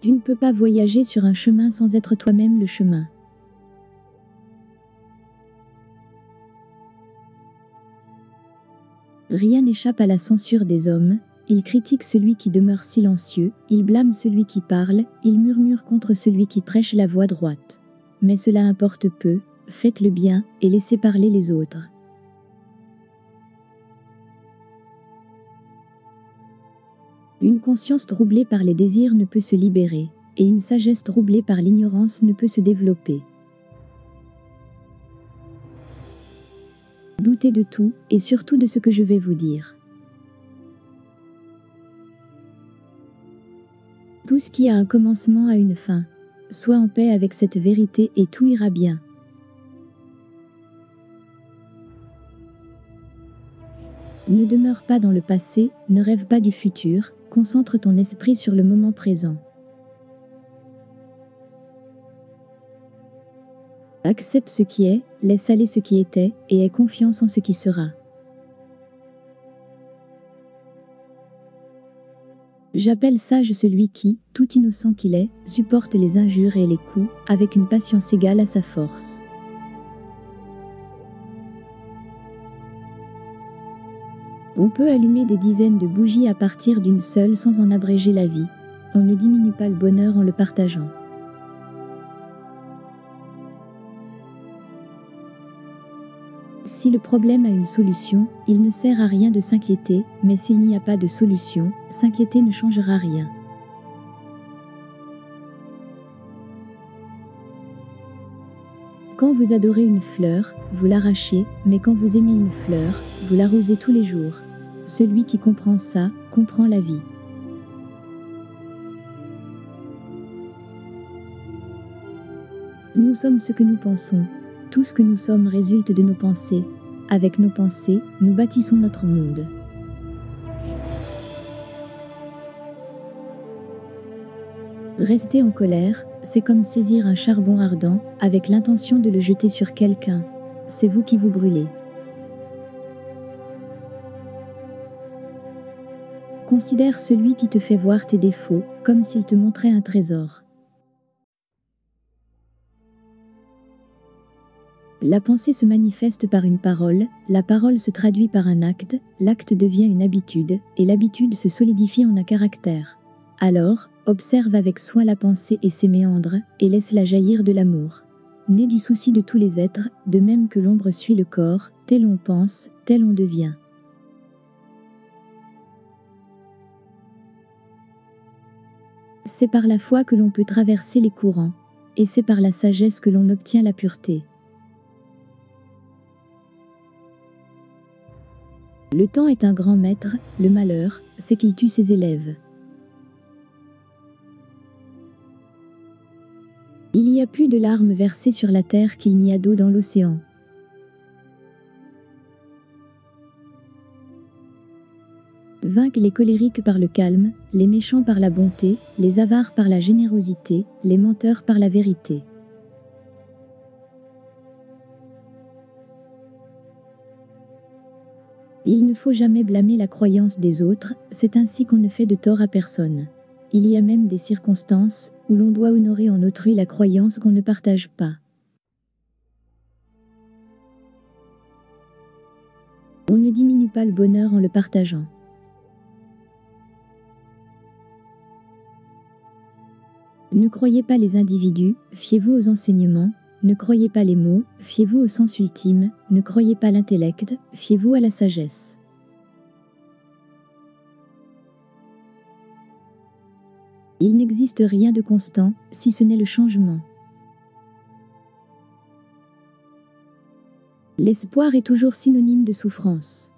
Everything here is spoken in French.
Tu ne peux pas voyager sur un chemin sans être toi-même le chemin. Rien n'échappe à la censure des hommes, ils critiquent celui qui demeure silencieux, ils blâment celui qui parle, ils murmurent contre celui qui prêche la voie droite. Mais cela importe peu, faites le bien et laissez parler les autres. Une conscience troublée par les désirs ne peut se libérer, et une sagesse troublée par l'ignorance ne peut se développer. Doutez de tout, et surtout de ce que je vais vous dire. Tout ce qui a un commencement a une fin. Sois en paix avec cette vérité et tout ira bien. Ne demeure pas dans le passé, ne rêve pas du futur, concentre ton esprit sur le moment présent. Accepte ce qui est, laisse aller ce qui était, et aie confiance en ce qui sera. J'appelle sage celui qui, tout innocent qu'il est, supporte les injures et les coups, avec une patience égale à sa force. On peut allumer des dizaines de bougies à partir d'une seule sans en abréger la vie. On ne diminue pas le bonheur en le partageant. Si le problème a une solution, il ne sert à rien de s'inquiéter, mais s'il n'y a pas de solution, s'inquiéter ne changera rien. Quand vous adorez une fleur, vous l'arrachez, mais quand vous aimez une fleur, vous l'arrosez tous les jours. Celui qui comprend ça, comprend la vie. Nous sommes ce que nous pensons. Tout ce que nous sommes résulte de nos pensées. Avec nos pensées, nous bâtissons notre monde. Rester en colère, c'est comme saisir un charbon ardent, avec l'intention de le jeter sur quelqu'un. C'est vous qui vous brûlez. Considère celui qui te fait voir tes défauts, comme s'il te montrait un trésor. La pensée se manifeste par une parole, la parole se traduit par un acte, l'acte devient une habitude, et l'habitude se solidifie en un caractère. Alors, observe avec soin la pensée et ses méandres, et laisse-la jaillir de l'amour. Né du souci de tous les êtres, de même que l'ombre suit le corps, tel on pense, tel on devient. C'est par la foi que l'on peut traverser les courants, et c'est par la sagesse que l'on obtient la pureté. Le temps est un grand maître, le malheur, c'est qu'il tue ses élèves. Il y a plus de larmes versées sur la terre qu'il n'y a d'eau dans l'océan. Vaincre les colériques par le calme, les méchants par la bonté, les avares par la générosité, les menteurs par la vérité. Il ne faut jamais blâmer la croyance des autres, c'est ainsi qu'on ne fait de tort à personne. Il y a même des circonstances où l'on doit honorer en autrui la croyance qu'on ne partage pas. On ne diminue pas le bonheur en le partageant. Ne croyez pas les individus, fiez-vous aux enseignements. Ne croyez pas les mots, fiez-vous au sens ultime. Ne croyez pas l'intellect, fiez-vous à la sagesse. Il n'existe rien de constant, si ce n'est le changement. L'espoir est toujours synonyme de souffrance.